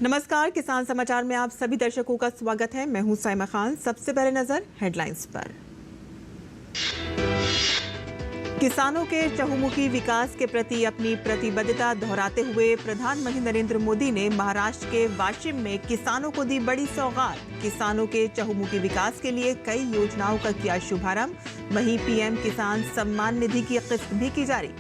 नमस्कार, किसान समाचार में आप सभी दर्शकों का स्वागत है। मैं हूं साइमा खान। सबसे पहले नजर हेडलाइंस पर। किसानों के चहुमुखी विकास के प्रति अपनी प्रतिबद्धता दोहराते हुए प्रधानमंत्री नरेंद्र मोदी ने महाराष्ट्र के वाशिम में किसानों को दी बड़ी सौगात। किसानों के चहुमुखी विकास के लिए कई योजनाओं का किया शुभारंभ। वहीं पीएम किसान सम्मान निधि की किस्त भी की जारी।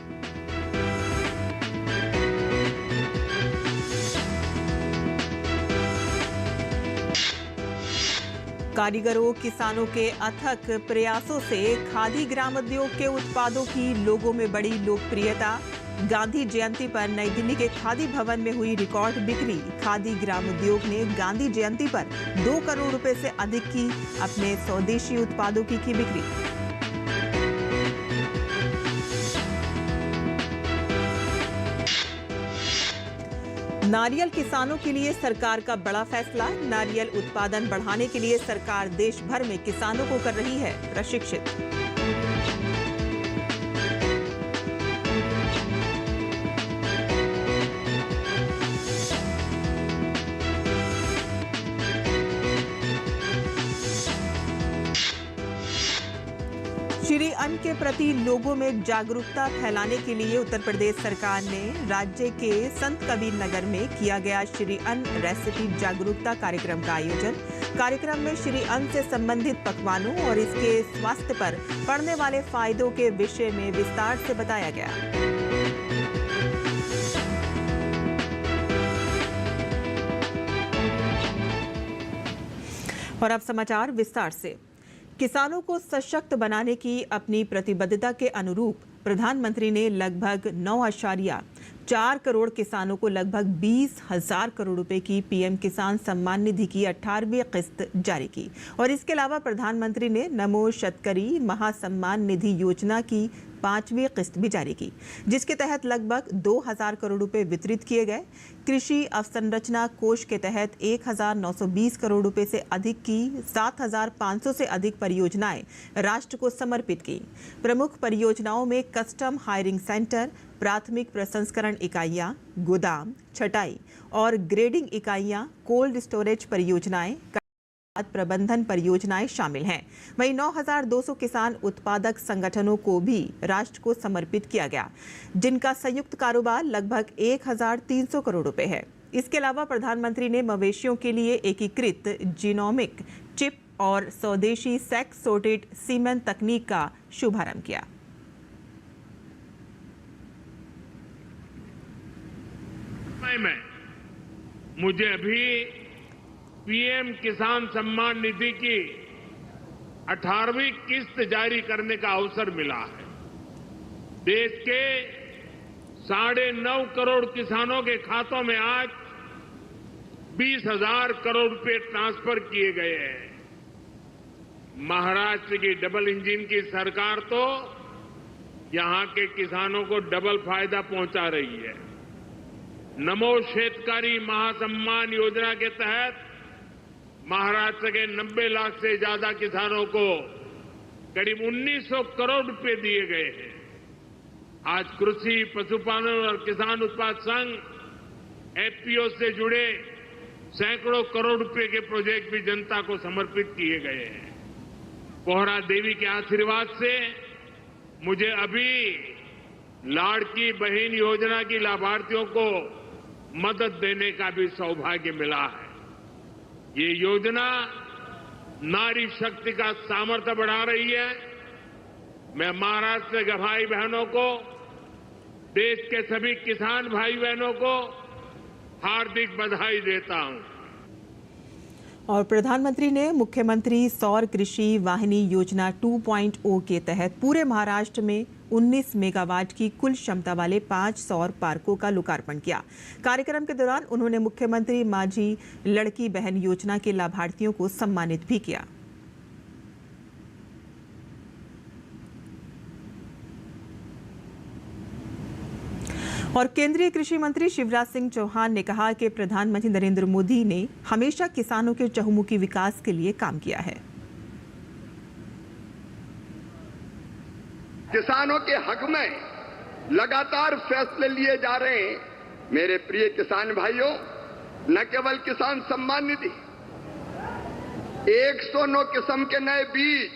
कारीगरों किसानों के अथक प्रयासों से खादी ग्रामोद्योग के उत्पादों की लोगों में बड़ी लोकप्रियता। गांधी जयंती पर नई दिल्ली के खादी भवन में हुई रिकॉर्ड बिक्री। खादी ग्रामोद्योग ने गांधी जयंती पर 2 करोड़ रुपए से अधिक की अपने स्वदेशी उत्पादों की बिक्री। नारियल किसानों के लिए सरकार का बड़ा फैसला। नारियल उत्पादन बढ़ाने के लिए सरकार देश भर में किसानों को कर रही है प्रशिक्षित। श्री अन्न के प्रति लोगों में जागरूकता फैलाने के लिए उत्तर प्रदेश सरकार ने राज्य के संत कबीर नगर में किया गया श्री अन्न रेसिपी जागरूकता कार्यक्रम का आयोजन। कार्यक्रम में श्री अन्न से संबंधित पकवानों और इसके स्वास्थ्य पर पड़ने वाले फायदों के विषय में विस्तार से बताया गया। और अब समाचार विस्तार से। किसानों को सशक्त बनाने की अपनी प्रतिबद्धता के अनुरूप प्रधानमंत्री ने लगभग 9.4 करोड़ किसानों को लगभग 20,000 करोड़ रुपए की पीएम किसान सम्मान निधि की 18वीं किस्त जारी की। और इसके अलावा प्रधानमंत्री ने नमो शेतकरी महासम्मान निधि योजना की 5वीं किस्त भी जारी की, जिसके तहत लगभग 2,000 करोड़ रुपए वितरित किए गए। कृषि अवसंरचना कोष के तहत 1,920 करोड़ रुपए से अधिक की 7,500 से अधिक परियोजनाएं राष्ट्र को समर्पित की। प्रमुख परियोजनाओं में कस्टम हायरिंग सेंटर, प्राथमिक प्रसंस्करण इकाइयां, गोदाम, छटाई और ग्रेडिंग इकाइयां, कोल्ड स्टोरेज परियोजनाएं, प्रबंधन परियोजनाएं शामिल हैं। वहीं 9,200 किसान उत्पादक संगठनों को भी राष्ट्र को समर्पित किया गया, जिनका संयुक्त कारोबार लगभग 1,300 करोड़ रुपए है। इसके अलावा प्रधानमंत्री ने मवेशियों के लिए एकीकृत जीनोमिक चिप और स्वदेशी सेक्स सॉर्टेड सीमेन तकनीक का शुभारंभ किया। मुझे अभी पीएम किसान सम्मान निधि की 18वीं किस्त जारी करने का अवसर मिला है। देश के 9.5 करोड़ किसानों के खातों में आज 20,000 करोड़ रुपए ट्रांसफर किए गए हैं। महाराष्ट्र की डबल इंजन की सरकार तो यहां के किसानों को डबल फायदा पहुंचा रही है। नमो शेतकरी महासम्मान योजना के तहत महाराष्ट्र के 90 लाख से ज्यादा किसानों को करीब 1,900 करोड़ रुपए दिए गए हैं। आज कृषि, पशुपालन और किसान उत्पाद संघ एफपीओ से जुड़े सैकड़ों करोड़ रुपए के प्रोजेक्ट भी जनता को समर्पित किए गए हैं। कोहरा देवी के आशीर्वाद से मुझे अभी लाड़की बहन योजना की लाभार्थियों को मदद देने का भी सौभाग्य मिला है। ये योजना नारी शक्ति का सामर्थ्य बढ़ा रही है। मैं महाराष्ट्र के भाई बहनों को, देश के सभी किसान भाई बहनों को हार्दिक बधाई देता हूं। और प्रधानमंत्री ने मुख्यमंत्री सौर कृषि वाहिनी योजना 2.0 के तहत पूरे महाराष्ट्र में 19 मेगावाट की कुल क्षमता वाले 5 सौर पार्कों का लोकार्पण किया। कार्यक्रम के दौरान उन्होंने मुख्यमंत्री माझी लड़की बहन योजना के लाभार्थियों को सम्मानित भी किया। और केंद्रीय कृषि मंत्री शिवराज सिंह चौहान ने कहा कि प्रधानमंत्री नरेंद्र मोदी ने हमेशा किसानों के चहुमुखी विकास के लिए काम किया है। किसानों के हक में लगातार फैसले लिए जा रहे हैं। मेरे प्रिय किसान भाइयों, न केवल किसान सम्मान निधि, 109 किस्म के नए बीज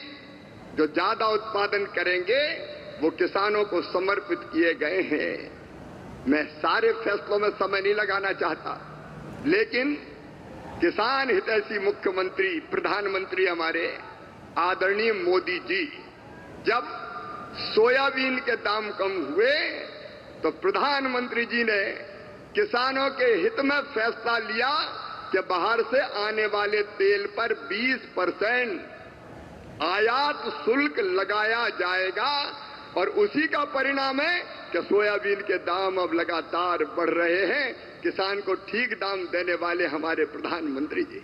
जो ज्यादा उत्पादन करेंगे वो किसानों को समर्पित किए गए हैं। मैं सारे फैसलों में समय नहीं लगाना चाहता, लेकिन किसान हितैषी मुख्यमंत्री प्रधानमंत्री हमारे आदरणीय मोदी जी जब सोयाबीन के दाम कम हुए तो प्रधानमंत्री जी ने किसानों के हित में फैसला लिया कि बाहर से आने वाले तेल पर 20% आयात शुल्क लगाया जाएगा और उसी का परिणाम है कि सोयाबीन के दाम अब लगातार बढ़ रहे हैं। किसान को ठीक दाम देने वाले हमारे प्रधानमंत्री जी।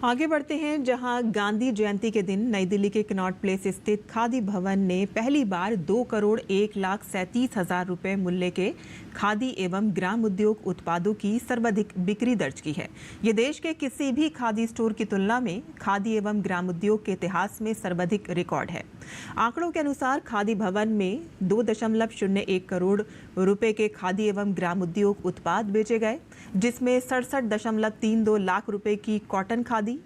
आगे बढ़ते हैं, जहां गांधी जयंती के दिन नई दिल्ली के कनॉट प्लेस स्थित खादी भवन ने पहली बार 2,01,37,000 रुपए मूल्य के खादी एवं ग्राम उद्योग उत्पादों की सर्वाधिक बिक्री दर्ज की है। ये देश के किसी भी खादी स्टोर की तुलना में खादी एवं ग्राम उद्योग के इतिहास में सर्वाधिक रिकॉर्ड है। आंकड़ों के अनुसार खादी भवन में 2.01 करोड़ रुपए के खादी एवं ग्राम उद्योग उत्पाद बेचे गए, जिसमें 67.32 लाख रुपए की कॉटन खादी,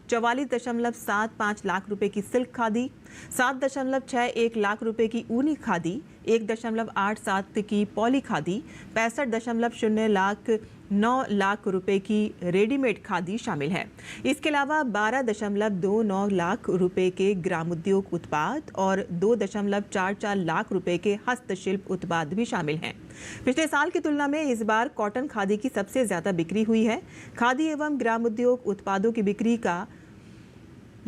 44.75 लाख रुपए की सिल्क खादी, 7.61 लाख रुपए की ऊनी खादी, 1.87 की पॉली खादी, 65.09 लाख रुपए की रेडीमेड खादी शामिल है। इसके अलावा 12.29 लाख रुपए के ग्राम उद्योग उत्पाद और 2.44 लाख रुपए के हस्तशिल्प उत्पाद भी शामिल हैं। पिछले साल की तुलना में इस बार कॉटन खादी की सबसे ज्यादा बिक्री हुई है। खादी एवं ग्राम उद्योग उत्पादों की बिक्री का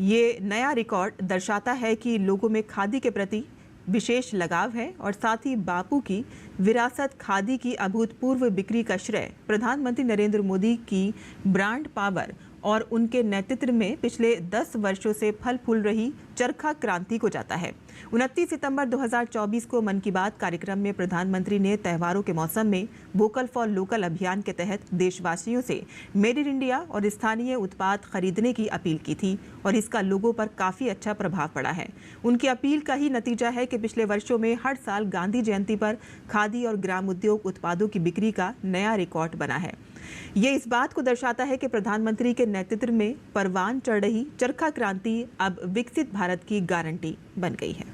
ये नया रिकॉर्ड दर्शाता है कि लोगों में खादी के प्रति विशेष लगाव है और साथ ही बापू की विरासत खादी की अभूतपूर्व बिक्री का श्रेय प्रधानमंत्री नरेंद्र मोदी की ब्रांड पावर और उनके नेतृत्व में पिछले 10 वर्षों से फल फूल रही चरखा क्रांति को जाता है। 29 सितंबर 2024 को मन की बात कार्यक्रम में प्रधानमंत्री ने त्योहारों के मौसम में वोकल फॉर लोकल अभियान के तहत देशवासियों से मेड इन इंडिया और स्थानीय उत्पाद खरीदने की अपील की थी और इसका लोगों पर काफी अच्छा प्रभाव पड़ा है। उनकी अपील का ही नतीजा है कि पिछले वर्षों में हर साल गांधी जयंती पर खादी और ग्राम उद्योग उत्पादों की बिक्री का नया रिकॉर्ड बना है। ये इस बात को दर्शाता है कि प्रधानमंत्री के नेतृत्व में परवान चढ़ रही चरखा क्रांति अब विकसित भारत की गारंटी बन गई है।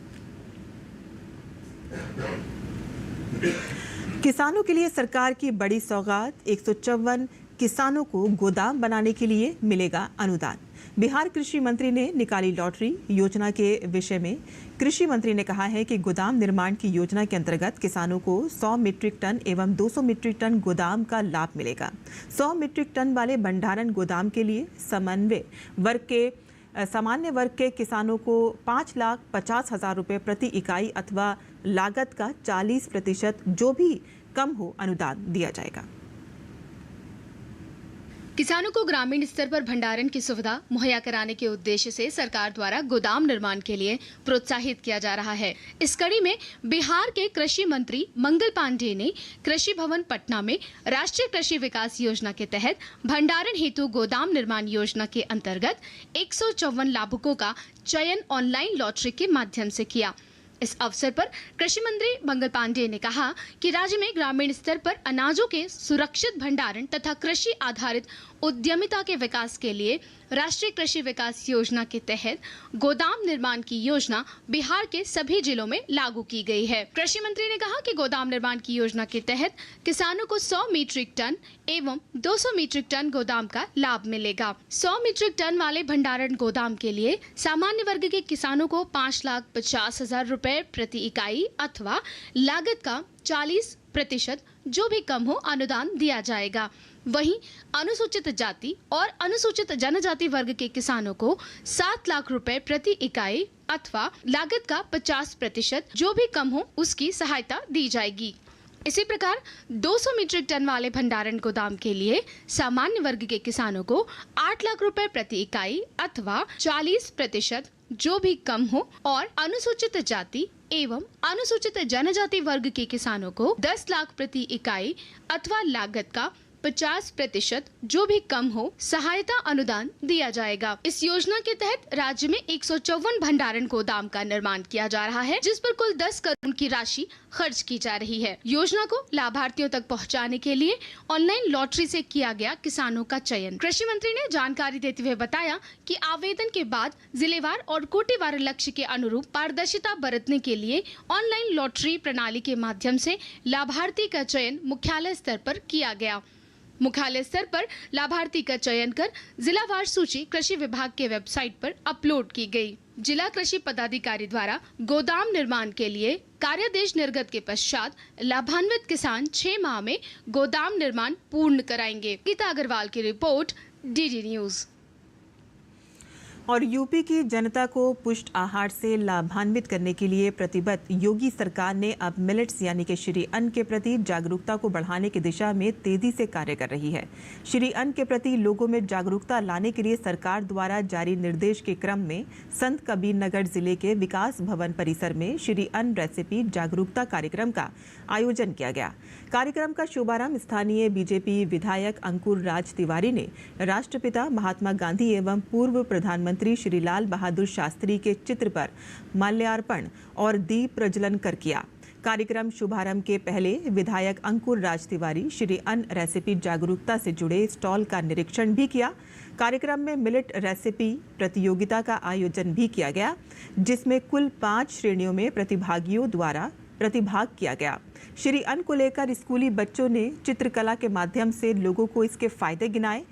किसानों के लिए सरकार की बड़ी सौगात, 154 किसानों को गोदाम बनाने के लिए मिलेगा अनुदान। बिहार कृषि मंत्री ने निकाली लॉटरी। योजना के विषय में कृषि मंत्री ने कहा है कि गोदाम निर्माण की योजना के अंतर्गत किसानों को 100 मीट्रिक टन एवं 200 मीट्रिक टन गोदाम का लाभ मिलेगा। 100 मीट्रिक टन वाले भंडारण गोदाम के लिए सामान्य वर्ग के किसानों को 5,50,000 रुपये प्रति इकाई अथवा लागत का 40% जो भी कम हो अनुदान दिया जाएगा। किसानों को ग्रामीण स्तर पर भंडारण की सुविधा मुहैया कराने के उद्देश्य से सरकार द्वारा गोदाम निर्माण के लिए प्रोत्साहित किया जा रहा है। इस कड़ी में बिहार के कृषि मंत्री मंगल पांडेय ने कृषि भवन पटना में राष्ट्रीय कृषि विकास योजना के तहत भंडारण हेतु गोदाम निर्माण योजना के अंतर्गत 154 लाभुकों का चयन ऑनलाइन लॉटरी के माध्यम से किया। इस अवसर पर कृषि मंत्री मंगल पांडेय ने कहा कि राज्य में ग्रामीण स्तर पर अनाजों के सुरक्षित भंडारण तथा कृषि आधारित उद्यमिता के विकास के लिए राष्ट्रीय कृषि विकास योजना के तहत गोदाम निर्माण की योजना बिहार के सभी जिलों में लागू की गई है। कृषि मंत्री ने कहा कि गोदाम निर्माण की योजना के तहत किसानों को 100 मीट्रिक टन एवं 200 मीट्रिक टन गोदाम का लाभ मिलेगा। 100 मीट्रिक टन वाले भंडारण गोदाम के लिए सामान्य वर्ग के किसानों को 5,50,000 रुपए प्रति इकाई अथवा लागत का 40% जो भी कम हो अनुदान दिया जाएगा। वहीं अनुसूचित जाति और अनुसूचित जनजाति वर्ग के किसानों को 7 लाख रुपए प्रति इकाई अथवा लागत का 50% जो भी कम हो उसकी सहायता दी जाएगी। इसी प्रकार 200 मीट्रिक टन वाले भंडारण गोदाम के लिए सामान्य वर्ग के किसानों को 8 लाख रुपए प्रति इकाई अथवा 40% जो भी कम हो और अनुसूचित जाति एवं अनुसूचित जनजाति वर्ग के किसानों को 10 लाख प्रति इकाई अथवा लागत का 50% जो भी कम हो सहायता अनुदान दिया जाएगा। इस योजना के तहत राज्य में 154 भंडारण गोदाम का निर्माण किया जा रहा है, जिस पर कुल 10 करोड़ की राशि खर्च की जा रही है। योजना को लाभार्थियों तक पहुंचाने के लिए ऑनलाइन लॉटरी से किया गया किसानों का चयन। कृषि मंत्री ने जानकारी देते हुए बताया कि आवेदन के बाद जिलेवार और कोटिवार लक्ष्य के अनुरूप पारदर्शिता बरतने के लिए ऑनलाइन लॉटरी प्रणाली के माध्यम से लाभार्थी का चयन मुख्यालय स्तर पर किया गया। मुख्यालय स्तर पर लाभार्थी का चयन कर जिलावार सूची कृषि विभाग के वेबसाइट पर अपलोड की गई। जिला कृषि पदाधिकारी द्वारा गोदाम निर्माण के लिए कार्यादेश निर्गत के पश्चात लाभान्वित किसान 6 माह में गोदाम निर्माण पूर्ण कराएंगे। गीता अग्रवाल की रिपोर्ट, डीडी न्यूज। और यूपी की जनता को पुष्ट आहार से लाभान्वित करने के लिए प्रतिबद्ध योगी सरकार ने अब मिलेट्स यानी कि श्री अन्न के प्रति जागरूकता को बढ़ाने की दिशा में तेजी से कार्य कर रही है। श्री अन्न के प्रति लोगों में जागरूकता लाने के लिए सरकार द्वारा जारी निर्देश के क्रम में संत कबीर नगर जिले के विकास भवन परिसर में श्री अन्न रेसिपी जागरूकता कार्यक्रम का आयोजन किया गया। कार्यक्रम का शुभारंभ स्थानीय बीजेपी विधायक अंकुर राज तिवारी ने राष्ट्रपिता महात्मा गांधी एवं पूर्व प्रधानमंत्री श्री लाल बहादुर शास्त्री के चित्र पर माल्यार्पण और दीप प्रज्वलन कर किया। कार्यक्रम शुभारंभ के पहले विधायक अंकुर राज तिवारी श्री अन्न रेसिपी जागरूकता से जुड़े स्टॉल का निरीक्षण भी किया। कार्यक्रम में मिलेट रेसिपी प्रतियोगिता का आयोजन भी किया गया, जिसमें कुल 5 श्रेणियों में प्रतिभागियों द्वारा प्रतिभाग किया गया। श्री अन्न को लेकर स्कूली बच्चों ने चित्रकला के माध्यम से लोगों को इसके फायदे गिनाए।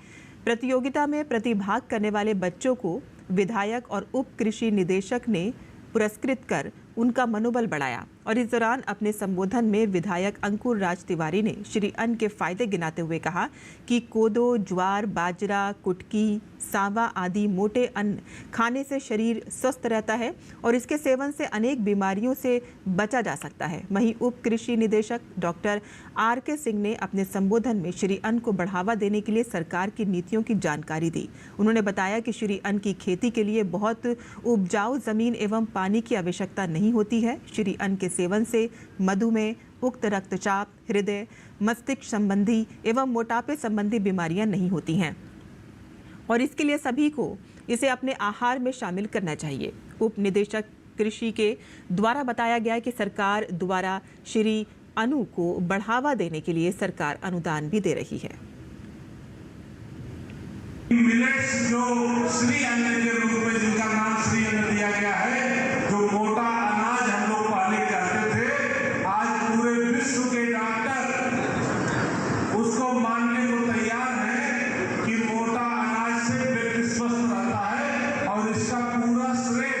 प्रतियोगिता में प्रतिभाग करने वाले बच्चों को विधायक और उप कृषि निदेशक ने पुरस्कृत कर उनका मनोबल बढ़ाया। और इस दौरान अपने संबोधन में विधायक अंकुर राज तिवारी ने श्री अन्न के फायदे गिनाते हुए कहा कि कोदो, ज्वार, बाजरा, कुटकी, सांवा आदि मोटे अन्न खाने से शरीर स्वस्थ रहता है और इसके सेवन से अनेक बीमारियों से बचा जा सकता है। वहीं उप कृषि निदेशक डॉक्टर RK सिंह ने अपने संबोधन में श्री अन्न को बढ़ावा देने के लिए सरकार की नीतियों की जानकारी दी। उन्होंने बताया कि श्री अन्न की खेती के लिए बहुत उपजाऊ जमीन एवं पानी की आवश्यकता नहीं होती है। श्री अन्न के सेवन से मधुमेह, उक्त रक्तचाप, हृदय, मस्तिष्क संबंधी एवं मोटापे संबंधी बीमारियां नहीं होती हैं और इसके लिए सभी को इसे अपने आहार में शामिल करना चाहिए। उप निदेशक कृषि के द्वारा बताया गया कि सरकार द्वारा श्री अन्न को बढ़ावा देने के लिए सरकार अनुदान भी दे रही है। मिलेट्स जो श्री अन्न के रूप में जिनका नाम श्री अन्न दिया गया है, जो मोटा अनाज हम लोग पहले कहते थे, आज पूरे विश्व के डॉक्टर उसको मानने को तैयार हैं कि मोटा अनाज से व्यक्ति स्वस्थ रहता है और इसका पूरा श्रेय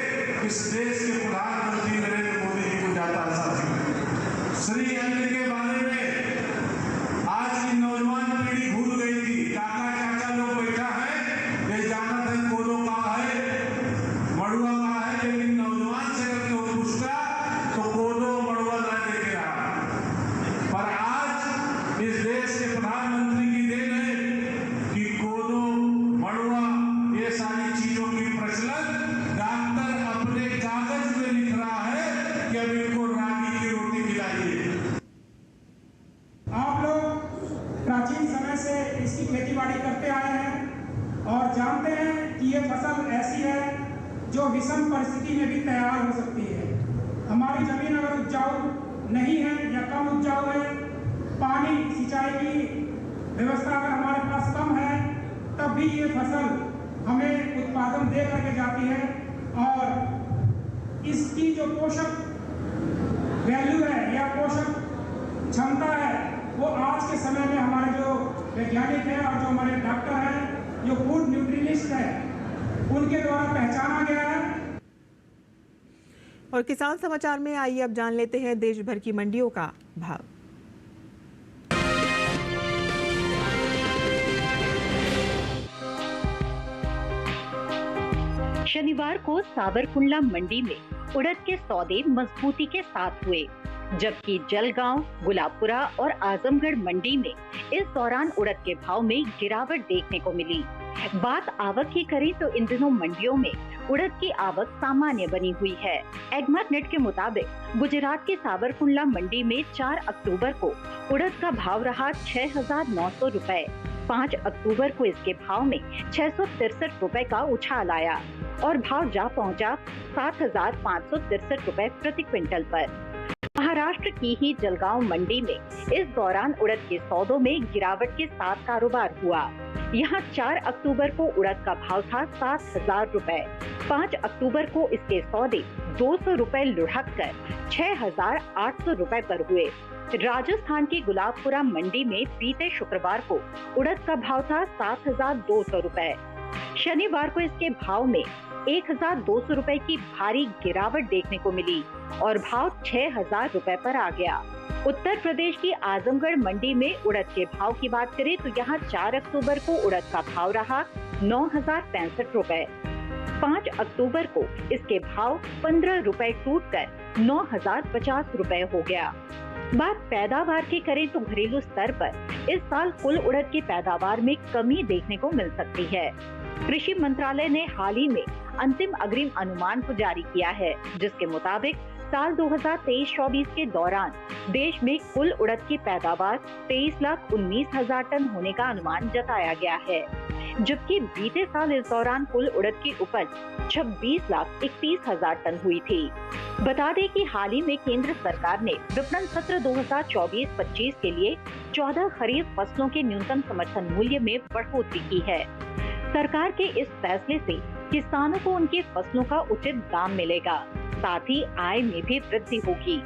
इस देश के प्रधानमंत्री नरेंद्र मोदी जी को जाता है। साथियों, श्री अन्न के बारे में आज की नौजवान पीढ़ी भूल गई थी। काका चाचा लोग बैठा है, ये जाना था कोदो का है, मड़ुआ का है, लेकिन नौजवान से अगर कोई पूछता तो कोदो मड़ुआ ना देखे रहा। पर आज इस देश के प्रधानमंत्री की देन है कि कोदो, मड़ुआ, ये सारी चीजों की प्रचलन डॉक्टर अपने कागज में लिख रहा है कि अब इनको रागी की रोटी खिलाइए। आप लोग प्राचीन समय से इसकी खेतीबाड़ी करते आए हैं और जानते हैं कि ये फसल ऐसी है जो विषम परिस्थिति में भी तैयार हो सकती है। हमारी जमीन अगर उपजाऊ नहीं है या कम उपजाऊ है, पानी सिंचाई की व्यवस्था अगर हमारे पास कम है, तब भी ये फसल हमें उत्पादन दे करके जाती है और इसकी जो पोषक वैल्यू है या पोषक क्षमता है, वो आज के समय में हमारे जो वैज्ञानिक हैं और जो हमारे डॉक्टर हैं, जो फूड न्यूट्रिशनिस्ट हैं, उनके द्वारा पहचाना गया है। और किसान समाचार में आइए अब जान लेते हैं देश भर की मंडियों का भाव। शनिवार को सावरकुंडला मंडी में उड़द के सौदे मजबूती के साथ हुए, जबकि जलगांव, गुलाबपुरा और आजमगढ़ मंडी में इस दौरान उड़द के भाव में गिरावट देखने को मिली। बात आवक की करें तो इन दिनों मंडियों में उड़द की आवक सामान्य बनी हुई है। एग्मैक नेट के मुताबिक गुजरात के सावरकुंडला मंडी में 4 अक्टूबर को उड़द का भाव रहा 6,900 रुपए। 5 अक्टूबर को इसके भाव में 663 रुपए का उछाल आया और भाव जा पहुंचा 7,563 रुपए प्रति क्विंटल पर। महाराष्ट्र की ही जलगांव मंडी में इस दौरान उड़द के सौदों में गिरावट के साथ कारोबार हुआ। यहाँ 4 अक्टूबर को उड़द का भाव था 7,000 रुपए। 5 अक्टूबर को इसके सौदे 200 रुपए लुढ़क कर 6,800 रुपए पर हुए। राजस्थान की गुलाबपुरा मंडी में बीते शुक्रवार को उड़द का भाव था 7,200 रुपए। शनिवार को इसके भाव में 1,200 रुपए की भारी गिरावट देखने को मिली और भाव 6,000 रुपए पर आ गया। उत्तर प्रदेश की आजमगढ़ मंडी में उड़द के भाव की बात करें तो यहाँ 4 अक्टूबर को उड़द का भाव रहा 9,065 रुपए। 5 अक्टूबर को इसके भाव 15 रुपए टूटकर 9,050 रुपए हो गया। बात पैदावार की करें तो घरेलू स्तर पर इस साल कुल उड़द की पैदावार में कमी देखने को मिल सकती है। कृषि मंत्रालय ने हाल ही में अंतिम अग्रिम अनुमान को जारी किया है, जिसके मुताबिक साल 2023-24 के दौरान देश में कुल उड़द की पैदावार 23,19,000 टन होने का अनुमान जताया गया है, जबकि बीते साल इस दौरान कुल उड़द की उपज 26,31,000 टन हुई थी। बता दें कि हाल ही में केंद्र सरकार ने विपणन सत्र 2024-25 के लिए 14 खरीफ फसलों के न्यूनतम समर्थन मूल्य में बढ़ोतरी की है। सरकार के इस फैसले से किसानों को उनकी फसलों का उचित दाम मिलेगा, साथ ही आय में भी वृद्धि होगी।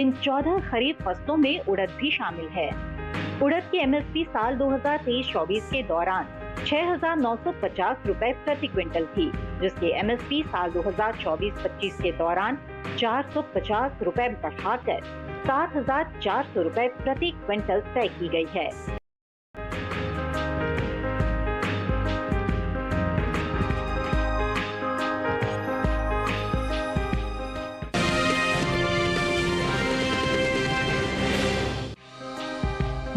इन 14 खरीफ फसलों में उड़द भी शामिल है। उड़द की एमएसपी साल 2023-24 के दौरान 6,950 रुपए प्रति क्विंटल थी, जिसकी एमएसपी साल 2024-25 के दौरान 450 रुपए बढ़ाकर 7,400 रुपए प्रति क्विंटल तय की गई है।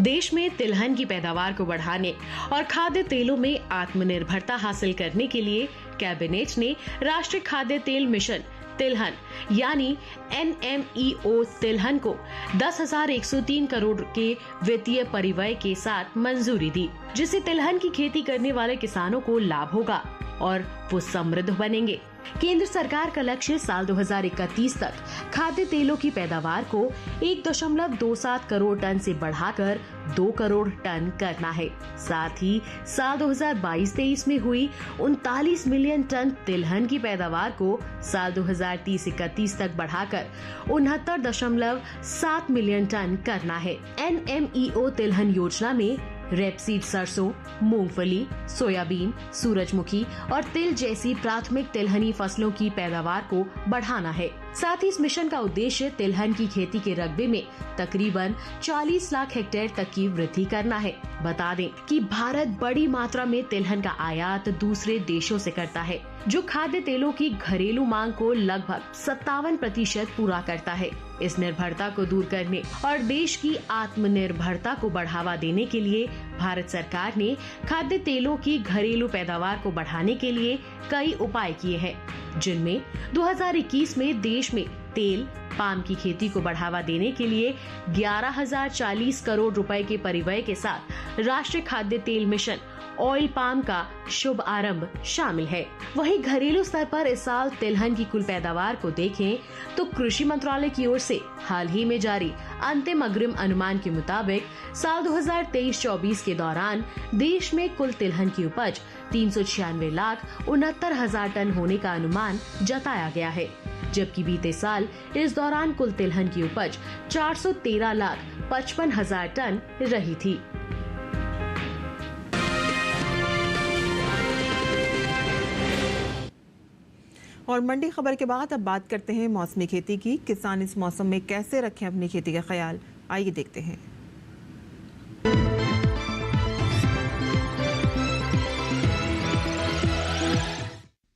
देश में तिलहन की पैदावार को बढ़ाने और खाद्य तेलों में आत्मनिर्भरता हासिल करने के लिए कैबिनेट ने राष्ट्रीय खाद्य तेल मिशन तिलहन यानी NMEO तिलहन को 10,103 करोड़ के वित्तीय परिव्यय के साथ मंजूरी दी, जिससे तिलहन की खेती करने वाले किसानों को लाभ होगा और वो समृद्ध बनेंगे। केंद्र सरकार का लक्ष्य साल 2031 तक खाद्य तेलों की पैदावार को 1.27 करोड़ टन से बढ़ाकर 2 करोड़ टन करना है। साथ ही साल 2022-23 में हुई 39 मिलियन टन तिलहन की पैदावार को साल 2030-31 तक बढ़ाकर 69.7 मिलियन टन करना है। NMEO तिलहन योजना में रेपसीड सरसों, मूंगफली, सोयाबीन, सूरजमुखी और तिल जैसी प्राथमिक तिलहनी फसलों की पैदावार को बढ़ाना है। साथ ही इस मिशन का उद्देश्य तिलहन की खेती के रकबे में तकरीबन 40 लाख हेक्टेयर तक की वृद्धि करना है। बता दें कि भारत बड़ी मात्रा में तिलहन का आयात दूसरे देशों से करता है, जो खाद्य तेलों की घरेलू मांग को लगभग 57% पूरा करता है। इस निर्भरता को दूर करने और देश की आत्मनिर्भरता को बढ़ावा देने के लिए भारत सरकार ने खाद्य तेलों की घरेलू पैदावार को बढ़ाने के लिए कई उपाय किए हैं, जिनमें 2021 में देश में तेल पाम की खेती को बढ़ावा देने के लिए 11,040 करोड़ रुपए के परिव्यय के साथ राष्ट्रीय खाद्य तेल मिशन ऑयल पाम का शुभ आरंभ शामिल है। वहीं घरेलू स्तर पर इस साल तिलहन की कुल पैदावार को देखें तो कृषि मंत्रालय की ओर से हाल ही में जारी अंतिम अग्रिम अनुमान के मुताबिक साल 2023-24 के दौरान देश में कुल तिलहन की उपज 396,69,000 टन होने का अनुमान जताया गया है, जबकि बीते साल इस दौरान कुल तिलहन की उपज 413,55,000 टन रही थी। और मंडी खबर के बाद अब बात करते हैं मौसमी खेती की। किसान इस मौसम में कैसे रखें अपनी खेती का ख्याल, आइए देखते हैं।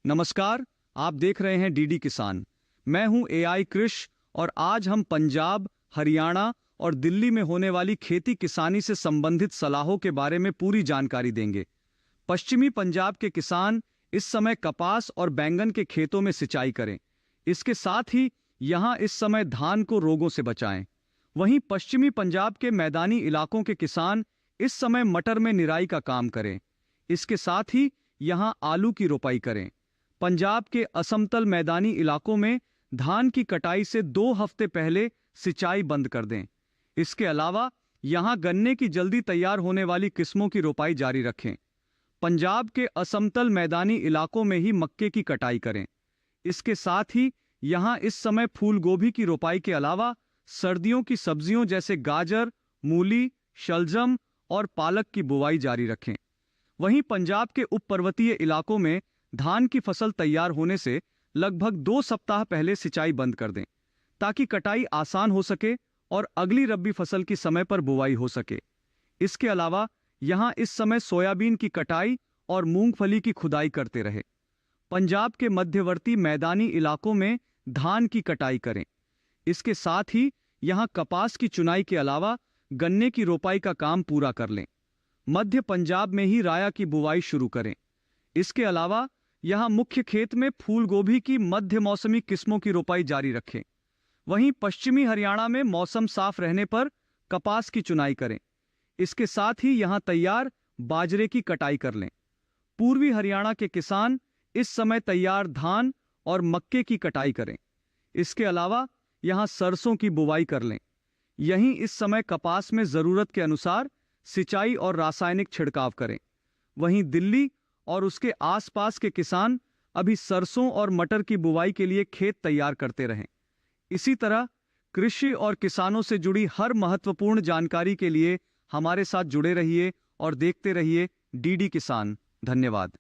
नमस्कार, आप देख रहे हैं डीडी किसान। मैं हूं AI कृष और आज हम पंजाब, हरियाणा और दिल्ली में होने वाली खेती किसानी से संबंधित सलाहों के बारे में पूरी जानकारी देंगे। पश्चिमी पंजाब के किसान इस समय कपास और बैंगन के खेतों में सिंचाई करें। इसके साथ ही यहां इस समय धान को रोगों से बचाएं। वहीं पश्चिमी पंजाब के मैदानी इलाकों के किसान इस समय मटर में निराई का काम करें। इसके साथ ही यहां आलू की रोपाई करें। पंजाब के असमतल मैदानी इलाकों में धान की कटाई से 2 हफ्ते पहले सिंचाई बंद कर दें। इसके अलावा यहां गन्ने की जल्दी तैयार होने वाली किस्मों की रोपाई जारी रखें। पंजाब के असमतल मैदानी इलाकों में ही मक्के की कटाई करें। इसके साथ ही यहां इस समय फूल गोभी की रोपाई के अलावा सर्दियों की सब्जियों जैसे गाजर, मूली, शलजम और पालक की बुवाई जारी रखें। वहीं पंजाब के उप पर्वतीय इलाकों में धान की फसल तैयार होने से लगभग 2 सप्ताह पहले सिंचाई बंद कर दें, ताकि कटाई आसान हो सके और अगली रबी फसल की समय पर बुवाई हो सके। इसके अलावा यहां इस समय सोयाबीन की कटाई और मूंगफली की खुदाई करते रहे। पंजाब के मध्यवर्ती मैदानी इलाकों में धान की कटाई करें। इसके साथ ही यहां कपास की चुनाई के अलावा गन्ने की रोपाई का काम पूरा कर लें। मध्य पंजाब में ही राया की बुवाई शुरू करें। इसके अलावा यहां मुख्य खेत में फूल गोभी की मध्य मौसमी किस्मों की रोपाई जारी रखें। वहीं पश्चिमी हरियाणा में मौसम साफ रहने पर कपास की चुनाई करें। इसके साथ ही यहां तैयार बाजरे की कटाई कर लें। पूर्वी हरियाणा के किसान इस समय तैयार धान और मक्के की कटाई करें। इसके अलावा यहां सरसों की बुवाई कर लें। यहीं इस समय कपास में जरूरत के अनुसार सिंचाई और रासायनिक छिड़काव करें। वहीं दिल्ली और उसके आसपास के किसान अभी सरसों और मटर की बुवाई के लिए खेत तैयार करते रहें। इसी तरह कृषि और किसानों से जुड़ी हर महत्वपूर्ण जानकारी के लिए हमारे साथ जुड़े रहिए और देखते रहिए डीडी किसान। धन्यवाद।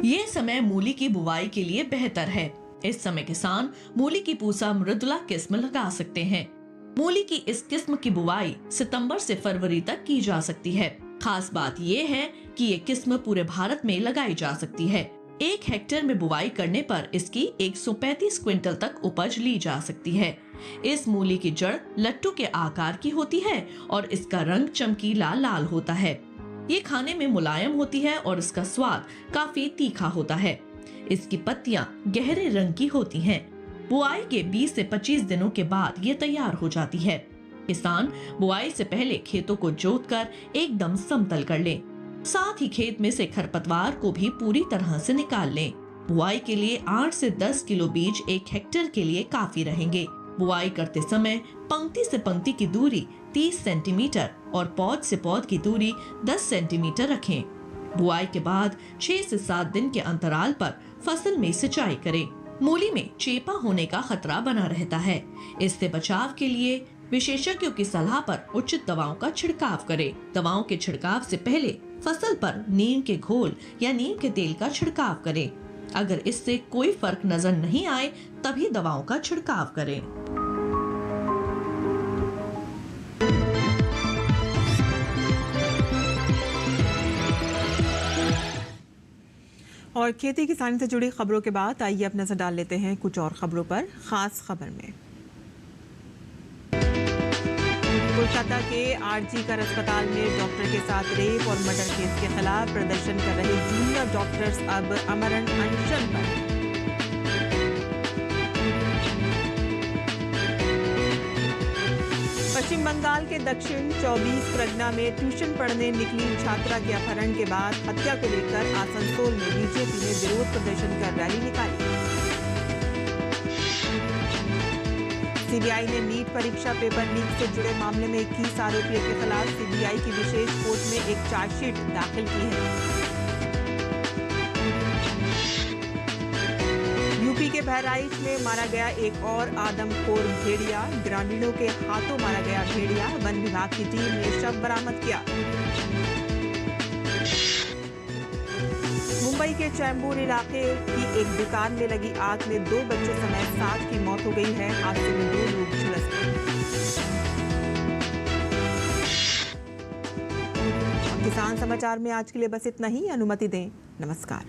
ये समय मूली की बुवाई के लिए बेहतर है। इस समय किसान मूली की पूसा मृदुला किस्म लगा सकते हैं। मूली की इस किस्म की बुवाई सितंबर से फरवरी तक की जा सकती है। खास बात ये है कि ये किस्म पूरे भारत में लगाई जा सकती है। 1 हेक्टेयर में बुवाई करने पर इसकी 135 क्विंटल तक उपज ली जा सकती है। इस मूली की जड़ लट्टू के आकार की होती है और इसका रंग चमकीला लाल होता है। ये खाने में मुलायम होती है और इसका स्वाद काफी तीखा होता है। इसकी पत्तियां गहरे रंग की होती हैं। बुआई के 20 से 25 दिनों के बाद ये तैयार हो जाती है। किसान बुआई से पहले खेतों को जोतकर एकदम समतल कर लें। साथ ही खेत में से खरपतवार को भी पूरी तरह से निकाल लें। बुआई के लिए 8 से 10 किलो बीज 1 हेक्टेयर के लिए काफी रहेंगे। बुआई करते समय पंक्ति से पंक्ति की दूरी 30 सेंटीमीटर और पौध से पौध की दूरी 10 सेंटीमीटर रखें। बुआई के बाद 6 से 7 दिन के अंतराल पर फसल में सिंचाई करें। मूली में चेपा होने का खतरा बना रहता है। इससे बचाव के लिए विशेषज्ञों की सलाह पर उचित दवाओं का छिड़काव करें। दवाओं के छिड़काव से पहले फसल पर नीम के घोल या नीम के तेल का छिड़काव करें। अगर इससे कोई फर्क नजर नहीं आए तभी दवाओं का छिड़काव करें। और खेती किसानी से जुड़ी खबरों के बाद आइए अब नजर डाल लेते हैं कुछ और खबरों पर। खास खबर में कोलकाता के आरजीकर अस्पताल में डॉक्टर के साथ रेप और मर्डर केस के खिलाफ प्रदर्शन कर रहे जूनियर डॉक्टर्स अब अमरण अनशन पर। पश्चिम बंगाल के दक्षिण 24 परगना में ट्यूशन पढ़ने निकली छात्रा के अपहरण के बाद हत्या को लेकर आसनसोल में बीजेपी ने विरोध प्रदर्शन कर रैली निकाली। सीबीआई ने नीट परीक्षा पेपर लीक से जुड़े मामले में 21 आरोपियों के खिलाफ सीबीआई की विशेष कोर्ट में एक चार्जशीट दाखिल की है। यूपी के बहराइच में मारा गया एक और आदमखोर भेड़िया। ग्रामीणों के हाथों मारा गया भेड़िया। वन विभाग की टीम ने शव बरामद किया। मुंबई के चैंबूर इलाके की एक दुकान में लगी आग में 2 बच्चों समेत 7 की मौत हो गई है। हादसे में 2 लोग झुलस गए। किसान समाचार में आज के लिए बस इतना ही। अनुमति दें। नमस्कार।